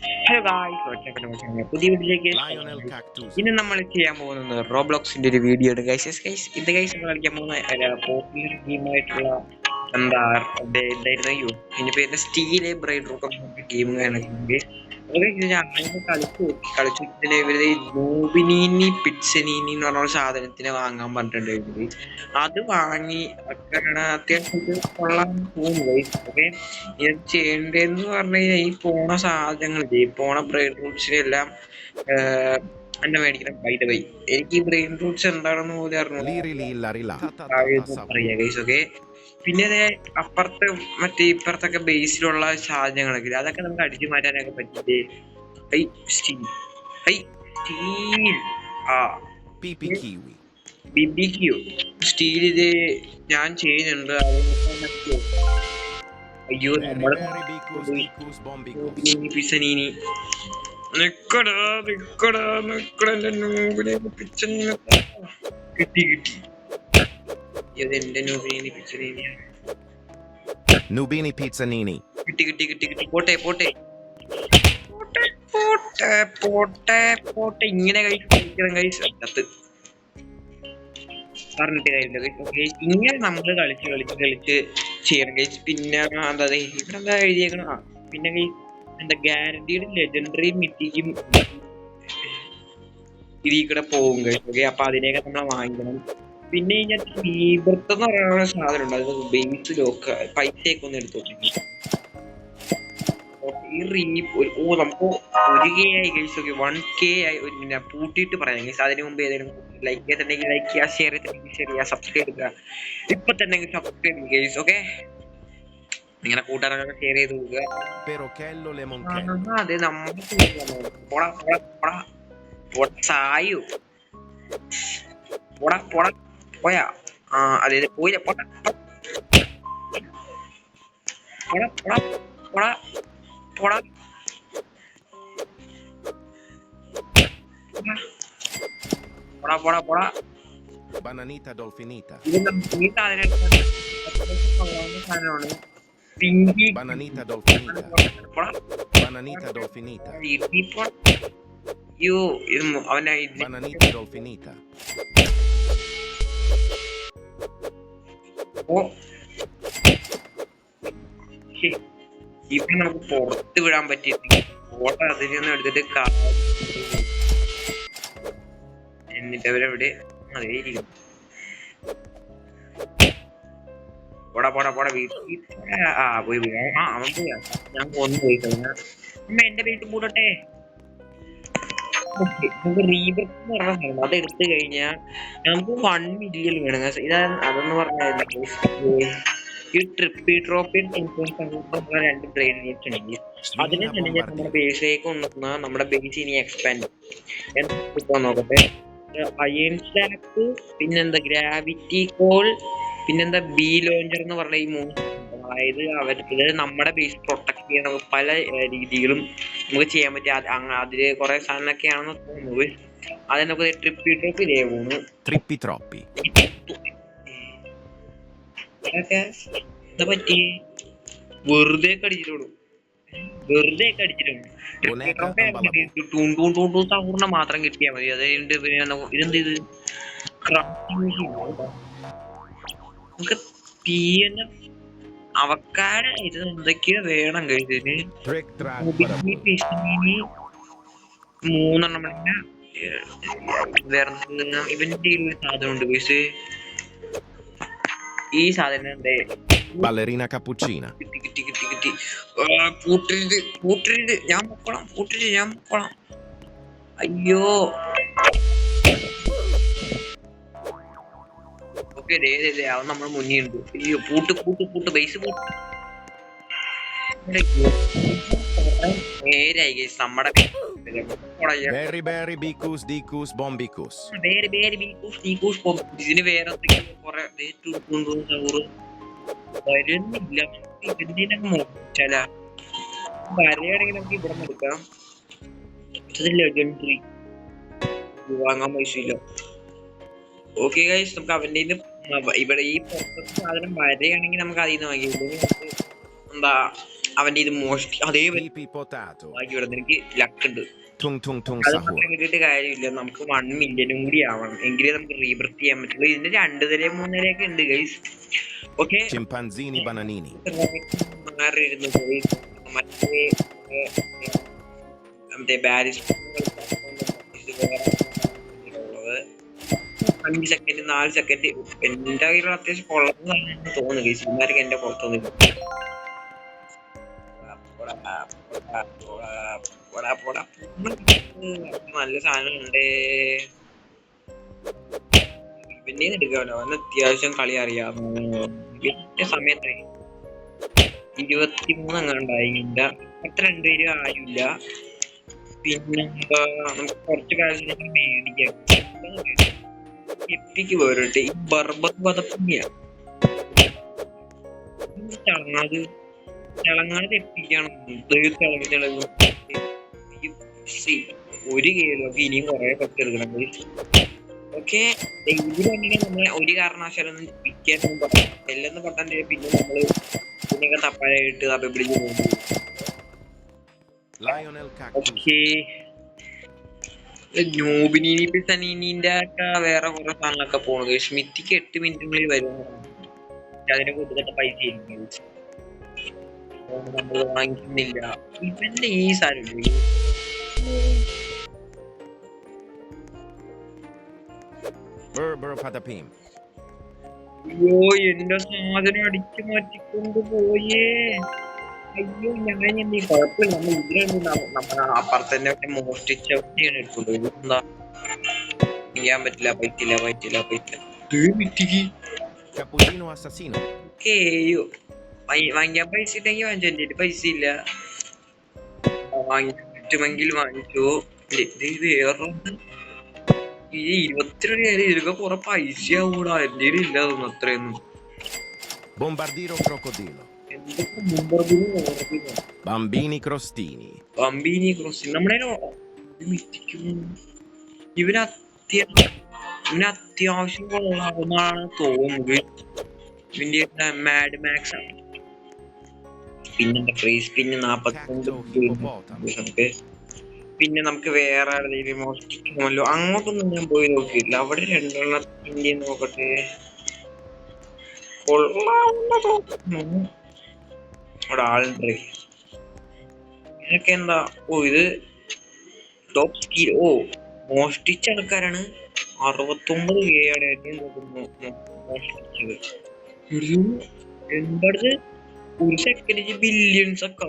Hello guys, പുതിയ വീഡിയോയിലേക്ക് Lionel Cactus. ഇന്ന് നമ്മൾ ചെയ്യാൻ പോകുന്നത് റോബ്ലോക്സിന്റെ ഒരു വീഡിയോ ആണ് ഗൈസ്. ഇത് ഗൈസ് നമ്മൾ കളിക്കാൻ പോകുന്ന പോപ്പുലർ ഗെയിമായിട്ടുള്ള എന്താ എന്തായിരുന്നു ഇതിന്റെ പേര് സ്റ്റീല് ബ്രൈഡ് റൂട്ട് ഗെയിമാണ്. ഞാൻ കളിച്ചു ഇവര് നൂബിനീനി പിറ്റ്സനീനി എന്ന് പറഞ്ഞ സാധനത്തിന് വാങ്ങാൻ പറഞ്ഞിട്ടുണ്ട്. അത് വാങ്ങി അത്യാവശ്യം കൊള്ളാൻ പോകുന്നു ഗൈസ്. ഓക്കെ, ഇത് ചെയ്യേണ്ടതെന്ന് പറഞ്ഞു കഴിഞ്ഞാൽ ഈ പോണ സാധനങ്ങളില്ലേ, ഈ പോണ ബ്രെയിൻ റൂട്ട്സിനെല്ലാം എന്നെ മേടിക്കണം. ബൈ ദ വൈ, എനിക്ക് ഈ ബ്രെയിൻ റൂട്ട്സ് എന്താണെന്ന് പോലും അറിയാം ഗൈസ്. ഓക്കെ, പിന്നെ അപ്പുറത്ത് മറ്റേ ഇപ്പുറത്തൊക്കെ ബേസിലുള്ള സാധനങ്ങളൊക്കെ അതൊക്കെ നമുക്ക് അടിച്ചു മാറ്റാനൊക്കെ പറ്റില്ലേ. സ്റ്റീൽ ആ PP Kiwi. ബിബിക്യു സ്റ്റീൽ ഇത് ഞാൻ ചെയ്യുന്നുണ്ട്. അയ്യോ, നമ്മള് പിസനീനി കിട്ടി ഇതെന്റെ നൂബിനി പിച്ചനീനിയാണ്. Nubini Pizzanini. കിട്ടി പോട്ടെ ഇങ്ങനെ കഴിക്കണം കഴിച്ച് പറഞ്ഞിട്ട് കാര്യമില്ല. ഓക്കെ, ഇങ്ങനെ നമ്മള് കളിച്ച് ചെയ്യണം കഴിച്ച്. പിന്നെ എന്താ ഇവിടെ എന്താ എഴുതിയേക്കണം, പിന്നെ എന്താ ഗ്യാരണ്ടീഡ് ലെജൻഡറി മിത്തിക്കും ഇതിൽ കൂടെ പോകും കഴിച്ച്. ഓക്കെ, അപ്പൊ അതിനെയൊക്കെ നമ്മൾ വാങ്ങിക്കണം. പിന്നെ ഇതിനകത്ത് റീബർത്ത് എന്ന് പറയുന്ന സാധനം ഉണ്ട്. അത് ബേസ് ലോക്ക് പൈസയൊക്കെ ഒന്ന് എടുത്തു നമുക്ക് 1K ആയി കഴിച്ചു. 1K ആയി. പിന്നെ പൂട്ടിയിട്ട് പറയാം ഗൈസ്. അതിന് മുമ്പ് ഏതെങ്കിലും ലൈക്ക് ചെയ്തിട്ടുണ്ടെങ്കിൽ ലൈക്ക് ചെയ്യുക, ഷെയർ ചെയ്തിട്ടുണ്ടെങ്കിൽ ഷെയർ ചെയ്യുക, സബ്സ്ക്രൈബ് ചെയ്യുക. ഇപ്പൊ തന്നെ സബ്സ്ക്രൈബ് ചെയ്യുക ഗൈസ്. ഓക്കെ, നിങ്ങളുടെ കൂട്ടുകാരൊക്കെ ഷെയർ ചെയ്ത് പോകുക. അതെ, നമ്മുടെ പോയാ അതെ പോയില്ല. പോടാ Bananita Dolfinita. ഇത് ഈ സാധനമാണ്. Pinky Bananita Dolfinita. Bananita Dolfinita. അവനെ Bananita Dolfinita. ഇപ്പൊ നമുക്ക് പുറത്ത് വിടാൻ പറ്റിയിട്ട് ഫോട്ടോ അതിനൊന്നും എടുത്തിട്ട് എന്നിട്ട് അവരെവിടെ അതേ ഇരിക്കും. പോടാ വീട്ടിൽ പോയി അവൻ പോയാ. ഞാൻ കൊന്നു പോയി കഴിഞ്ഞാൽ എന്റെ വീട്ടിൽ കൂടട്ടെ. നമുക്ക് റീബർത്ത് എന്ന് പറഞ്ഞ അത് എടുത്തു കഴിഞ്ഞാൽ നമുക്ക് 1 മില്യൺ വേണം. ഇതാ അതെന്ന് പറഞ്ഞാൽ ഈ ട്രിപ്പി ട്രോപ്പി 2 ബ്രെയിൻ റൂട്ട്സ് ഉണ്ടെങ്കിൽ അതിനെ തന്നെ നമ്മുടെ ബേസിലേക്ക് കൊണ്ടുവന്നാൽ നമ്മുടെ ബേസ് ഇനി എക്സ്പാൻഡ് എന്താ നോക്കട്ടെ. അയൺ സ്ലാക്ക്, പിന്നെന്താ ഗ്രാവിറ്റി കോൾ, പിന്നെന്താ ബി ലോഞ്ചർ എന്ന് പറഞ്ഞ ഈ 3. അതായത് അവർക്ക് നമ്മുടെ ബേസ് പ്രൊട്ടക്ട് ചെയ്യാൻ നമുക്ക് പല രീതികളും നമുക്ക് ചെയ്യാൻ പറ്റും. അതില് കുറെ സാധനമൊക്കെയാണെന്ന് തോന്നുന്നത്. അത് നമുക്ക് ട്രിപ്പി ട്രോപ്പി ഇതേ പോകുന്നു. Trippi Troppi. എന്താ പറ്റി? വെറുതെ അടിച്ചിട്ടുള്ളൂ. ടൂൺ മാത്രം കിട്ടിയാൽ മതി. അത് കഴിഞ്ഞിട്ട് പിന്നെ ഇതെന്ത് ഇത് നമുക്ക് അവക്കാട് ഇത് എന്തൊക്കെയോ വേണം കഴിച്ചതിന്. 3 വേറെ ഇവന്റെ സാധനം ഉണ്ട് കഴിച്ച്. ഈ സാധനം എന്തേ Ballerina Cappuccina. കിട്ടി പൂട്ടരുത് ഞാൻ പൊക്കോളാം. അയ്യോ, ഓക്കെ, അവൻ നമ്മുടെ മുന്നിൽ ഉണ്ട്. അയ്യോ, പൂട്ട് ബേസ് നേരായി ഗൈസ്. നമ്മുടെ Berry Bicus Dicus Bombicus. ഇതിന് വേറെ കുറെ വരുന്നില്ല. ഇതിനെ നോക്കിച്ചാല വരെയാണെങ്കിൽ നമുക്ക് ഇവിടെ നിന്ന് എടുക്കാം. ലെജൻഡറി വാങ്ങാൻ പൈസയില്ല. ഓക്കെ ഗൈസ്, നമുക്ക് അവന്റെ ഇവിടെ ഈ പുറത്തെ സാധനം വരെയാണെങ്കിൽ നമുക്ക് അതിൽ നിന്ന് വാങ്ങിയില്ലെങ്കിൽ എന്താ അവന്റെ ഇത് അതേ Pipi potato. ബാക്കി ഇവിടെ എനിക്ക് ലക്ക് ഉണ്ട്. Tung tung tung അത് sahur. പറയാൻ വേണ്ടിയിട്ട് കാര്യമില്ല, നമുക്ക് 1 മില്യനും കൂടി ആവണം എങ്കിലേ നമുക്ക് റീബർത്ത് ചെയ്യാൻ പറ്റുള്ളൂ. ഇതിന്റെ 2 തരം 3 തരയൊക്കെ ഉണ്ട് ഗൈസ്. Okay, Chimpanzini bananini. മാറിയിരുന്നു പോയി മറ്റേ ബാരിസ്റ്റർ 5 സെക്കൻഡ് 4 സെക്കൻഡ് എന്റെ കയ്യിലുള്ള അത്യാവശ്യം കൊള്ളാന്ന് തോന്നുന്നു ഗൈസ്. ഇമാരൊക്കെ എന്റെ പുറത്തൊന്നും നല്ല സാധനമുണ്ട്. പിന്നെ എടുക്കാമല്ലോ, അവന് അത്യാവശ്യം കളി അറിയാവുന്ന പിന്നെ സമയത്ത് 23 അങ്ങാണ്ടായില്ല, അത്ര 2 പേരും ആയില്ല. പിന്നെന്താ നമുക്ക് കുറച്ച് കാര്യം മേടിക്കാം. എപ്പിക്ക് പോരട്ടെ, ഈ ബർബർ പദപ്പിന്നെയാ തിളങ്ങാതെ എപ്പിക്കണം. തിളങ്ങും ഒരു കേരളമൊക്കെ ഇനിയും കുറെ പറ്റെടുക്കണം. ഓക്കെ, ഇതിലെങ്ങനെ നമ്മളെ ഒരു കാരണവശാലൊന്നും വിൽക്കാനൊന്നും പറ്റില്ല. എല്ലെന്ന് പറ്റാൻ പിന്നെ നമ്മള് ഇതിനൊക്കെ തപ്പാനായിട്ട് പിടിച്ച് പോകും. ഓക്കെ, ന്യൂബിനിന്റെ ഒക്കെ വേറെ കുറെ സാധനങ്ങളൊക്കെ പോണു. സ്മിത്തിക്ക് 8 മിനിറ്റിനുള്ളിൽ വരും. അതിനെ കൊടുത്തിട്ട് പൈസ നമ്മൾ വാങ്ങിക്കുന്നില്ല. ഇവന്റെ ഈ സാധനം അയ്യോ, എന്റെ സാധനം അടിച്ചു മാറ്റിക്കൊണ്ട് പോയേ. അയ്യോ, ഞാൻ എന്ത് കുഴപ്പമില്ല, നമ്മൾ ഇതിലൊന്നും നമ്മളെ അപ്പുറത്തന്നെ മോഷ്ടിച്ചാണ് എടുത്തോളൂ. എന്താ ചെയ്യാൻ പറ്റില്ല, വാങ്ങിക്കാൻ പൈസ ഇട്ടെങ്കിൽ വാങ്ങിച്ചു. എന്റെ പൈസ ഇല്ല, വാങ്ങിക്കുമെങ്കിൽ വാങ്ങിച്ചു. വേറെ 22 ഇതിലൊക്കെ കുറെ പൈസ ആവൂടാ. എന്റെ ഇല്ല അതൊന്നും അത്രയൊന്നും. Bombardiro crocodilo. Bambini crostini. നമ്മുടെ അത്യാവശ്യം കൊള്ളാവുന്നതാണ് തോന്നുന്നത്. ഇതിന്റെ മാഡ് മാക്സ് ആണ്. പിന്നെ ഫ്രീസ് പിന്നെ 42. പിന്നെ നമുക്ക് വേറെ മോഷ്ടിക്കുമല്ലോ, അങ്ങോട്ടൊന്നും ഞാൻ പോയി നോക്കിയില്ല. അവിടെ 2 എണ്ണത്തിന്റെ നോക്കട്ടെ. അവിടെ ആളുണ്ട്. ഇതൊക്കെ എന്താ? ഓ, ഇത് ടോപ്പ് സ്കീൽ. ഓ, മോഷ്ടിച്ച ആൾക്കാരാണ്. 69K ആണ് ഏറ്റവും മോഷ്ടിച്ചത്. എന്റെ അടുത്ത് ഒരു സെക്കൻഡ് ബില്യൺസ് ഒക്കെ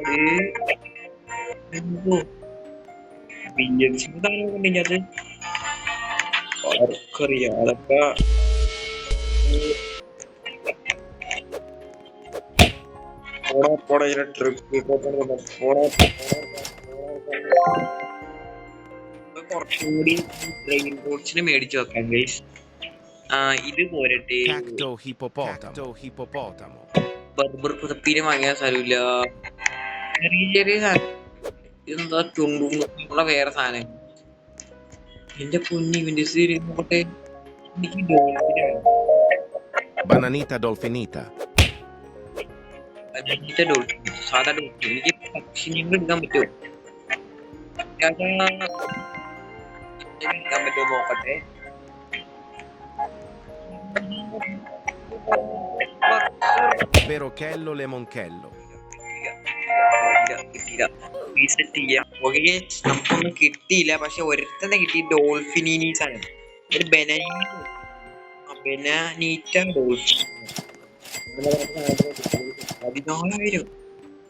ബില്യൺസിന്റെ സാധനം ഉണ്ടെങ്കിൽ അത് ആർക്കറിയാം. അതൊക്കെ കുറച്ചും കൂടി ട്രെയിൻ ബോട്ട്സിന് മേടിച്ചു വെക്കാം ഗൈസ്. ഇത് പോരട്ടെ, ബർബർ പുതപ്പീനെ വാങ്ങിയാൽ സ്ഥലമില്ല. ചെറിയ സാധനം എന്താ ചുണ്ടുള്ള വേറെ സാധനം. എന്റെ പൊന്നി ഇവന്റെ നോക്കട്ടെ. എനിക്ക് Bananita dolfinita. സാധാ ഡോൾഫിൻ. എനിക്ക് പക്ഷിനെ എടുക്കാൻ പറ്റുമോ? എടുക്കാൻ പറ്റുമോ നോക്കട്ടെ. Perochello lemonchello. നമുക്കൊന്നും കിട്ടിയില്ല, പക്ഷെ ഒരുത്തന്നെ കിട്ടി. ഡോൾഫിനീനീസ് ആണ്. ഒരു ബെനാനീറ്റ ഡോൾഫിൻ 14,000.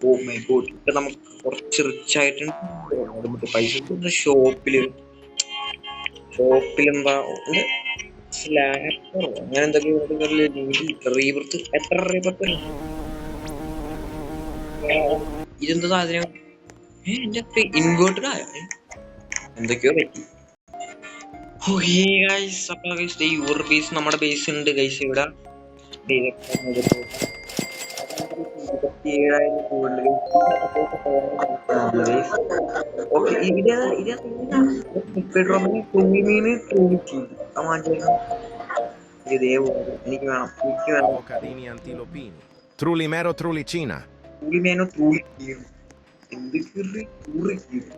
Oh my god. ഇപ്പൊ നമുക്ക് കുറച്ച് റിച്ച് ആയിട്ടുണ്ട്. പൈസ ഷോപ്പിലെന്താ സ്ലാപ്പോ അങ്ങനെ എന്തൊക്കെ റീബർത്ത്. എത്ര റീബർത്ത്? ഇതെന്താ സാധനം? എന്റെ ഇൻവേർട്ടഡ് ആയ എന്തൊക്കെയോ പറ്റി. യുവർ ബേസ് നമ്മുടെ ബേസ് ഉണ്ട് ഗൈസ്. ഇവിടെ 'Bocadini antilopini. Trulimero trulicina. പുളിമേനോ തൂളിക്കീറും എന്ത് കീറി തൂറിക്കീറും.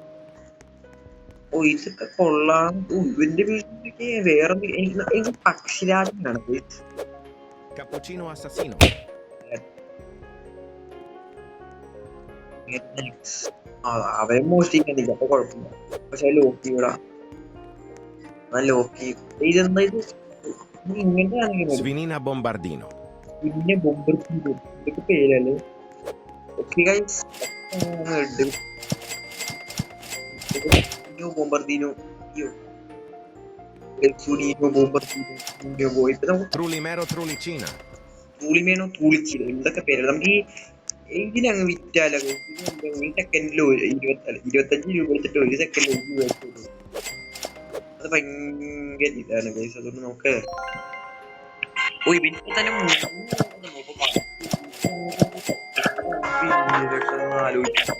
ഓ ഇതൊക്കെ കൊള്ളാം. ഓ ഇവന്റെ വീട്ടിലേക്ക് വേറെ എനിക്ക് പക്ഷിരാജനാണ് Cappuccino assassino. അവരെ മോഷ്ടിക്കുന്നില്ല അപ്പൊ കുഴപ്പമില്ല. പക്ഷെ ലോക്കി ഇവിടെ ലോക്കി ഇതെന്താ ഇത് ഇങ്ങനത്തെ ആണെങ്കിൽ Svinina bombardino. പിന്നെ ബൊമ്പർ ഇതൊക്കെ പേരല്ലേ. ഓക്കെ ഗൈസ് ബോംബർദീനോ ഇപ്പൊ നമുക്ക് Trulimero trulicina. തൂളിമേനോ തൂളിച്ചില്ല എന്തൊക്കെ പേര് നമുക്ക് ഈ ഇതിനങ്ങ് വിറ്റാലോ. ഒരു സെക്കൻഡിലോ 25 രൂപ വെച്ചിട്ട് ഒരു സെക്കൻഡിൽ അത് ഭയങ്കര ഇതാണ് ഗൈസ്. അതുകൊണ്ട് നമുക്ക് ഓ ഇവനിക്ക് തന്നെ ആലോചിക്കാം.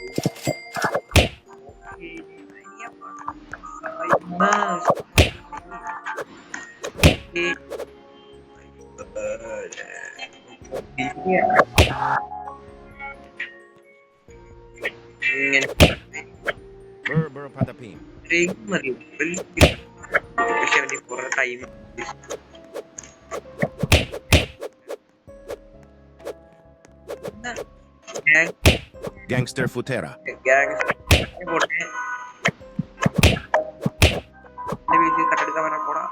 ഇങ്ങനെ Berber patapim. മതി പക്ഷെ അവന് കുറെ ടൈം Gangster futera. പോട്ടെ വീട്ടിൽ കട്ടെടുക്കാൻ വരാൻ പോടാ.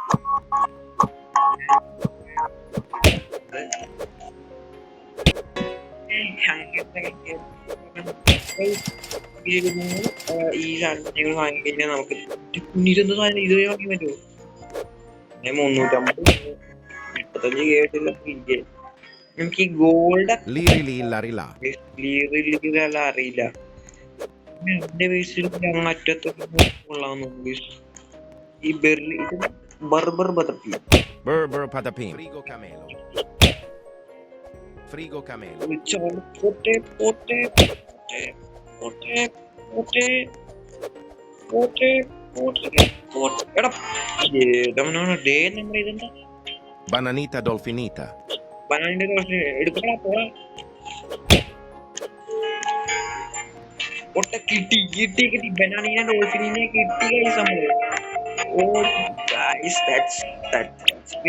ഈ സാധനങ്ങൾ വാങ്ങിക്കഴിഞ്ഞാൽ നമുക്ക് 220 സാധനം ഇതുവരെ വാങ്ങി പറ്റുമോ? 350 കേട്ടില്ല. നമുക്ക് ഈ ഗോൾഡ് Liri lilla rila. അറിയില്ല. എന്റെ വീട്ടിൽ അങ്ങറ്റത്തൊക്കെ കൊള്ളാന്ന് ഈ barely Berber butterfly Berber patapim. Frigo camelo. Frigo camelo. പോട്ടെ പോട്ടെ പോട്ടെ പോട്ടെ പോട്ടെ പോട്ടെ പോട്ടെ എടാ ഏതവനാണ് ഡേ നമ്മുടെ ഇതെന്താ Bananita dolfinita. ബനാനിന്റെ ദോശ എടുക്കടാ പോടാ. ഒട്ട കിട്ടി കിട്ടി കിട്ടി ബനാനിനെ ഡോൾഫിനെ കിട്ടി ഗൈസ് നമ്മള്. ഓ ഗൈസ് ദാറ്റ്സ്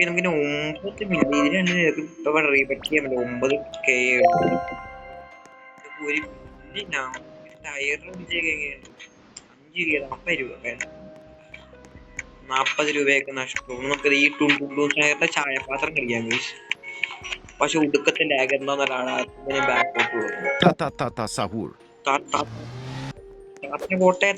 നമുക്ക് 9 മിനിറ്റ് ഇതിനാണ് ഇപ്പൊ റീബറ്റ് ചെയ്യാൻ പറ്റില്ല. 9K ഒരു ടയറിന് 5 രൂപ 40 രൂപയൊക്കെ നഷ്ടവും. നമുക്ക് ഈ ടൂൺ ടയറിന്റെ ചായപാത്രം കഴിക്കാൻ ഗൈസ്. പക്ഷെ ഒടുക്കത്തെ ലാഗ് എന്താന്നൊരാളെ ബാക്കോട്ട് പോകുന്നു. Ta ta ta ta sahur. പോട്ടെ പോട്ടെ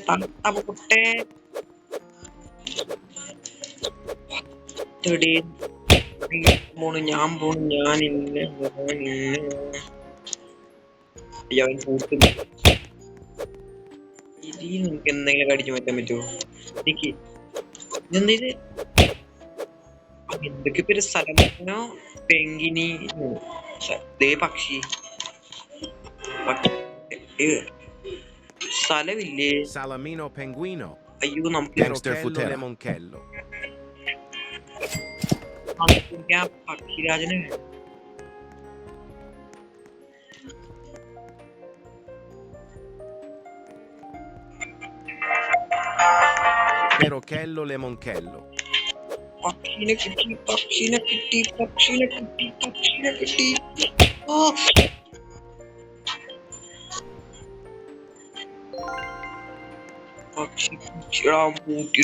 ഞാൻ പോണു ഞാനില്ല അവൻ കൂട്ടുന്നു. ഇതിൽ നമുക്ക് എന്തെങ്കിലും കടിച്ചു മാറ്റാൻ പറ്റുമോ? എനിക്ക് ഇതെന്താ ഇത് എന്തൊക്കെ പേര് സ്ഥലമാണോ പെങ്കിനി പക്ഷി സ്ഥലമില്ലേ? Salamino penguino. അയ്യോ നമുക്ക് Gangster futera. Lemonchello. പക്ഷിരാജന് Perochello lemonchello. പക്ഷിനെ കിട്ടി പക്ഷിനെ കിട്ടി പക്ഷിനെ കിട്ടി പക്ഷിനെ കിട്ടി.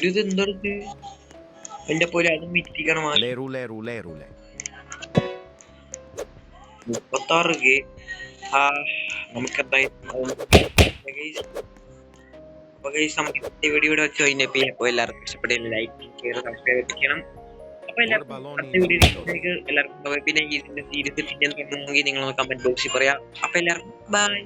ഇത് എന്തെടുത്ത് എന്റെ പോലെ അതും വിറ്റിക്കണം. Lerule rulerule. 36K നമുക്ക് എന്തായാലും നമുക്ക് വീഡിയോയുടെ വെച്ച് കഴിഞ്ഞപ്പോ എല്ലാവർക്കും ഇഷ്ടപ്പെട്ടില്ല ലൈക്ക് സബ്സ്ക്രൈബ് ചെയ്യണം. അപ്പൊ എല്ലാവർക്കും പിന്നെ ഇതിന്റെ സീരീസ് തുടങ്ങണമെങ്കിൽ നിങ്ങൾ കമന്റ് ബോക്സിൽ പറയാം. അപ്പൊ എല്ലാവർക്കും ബൈ.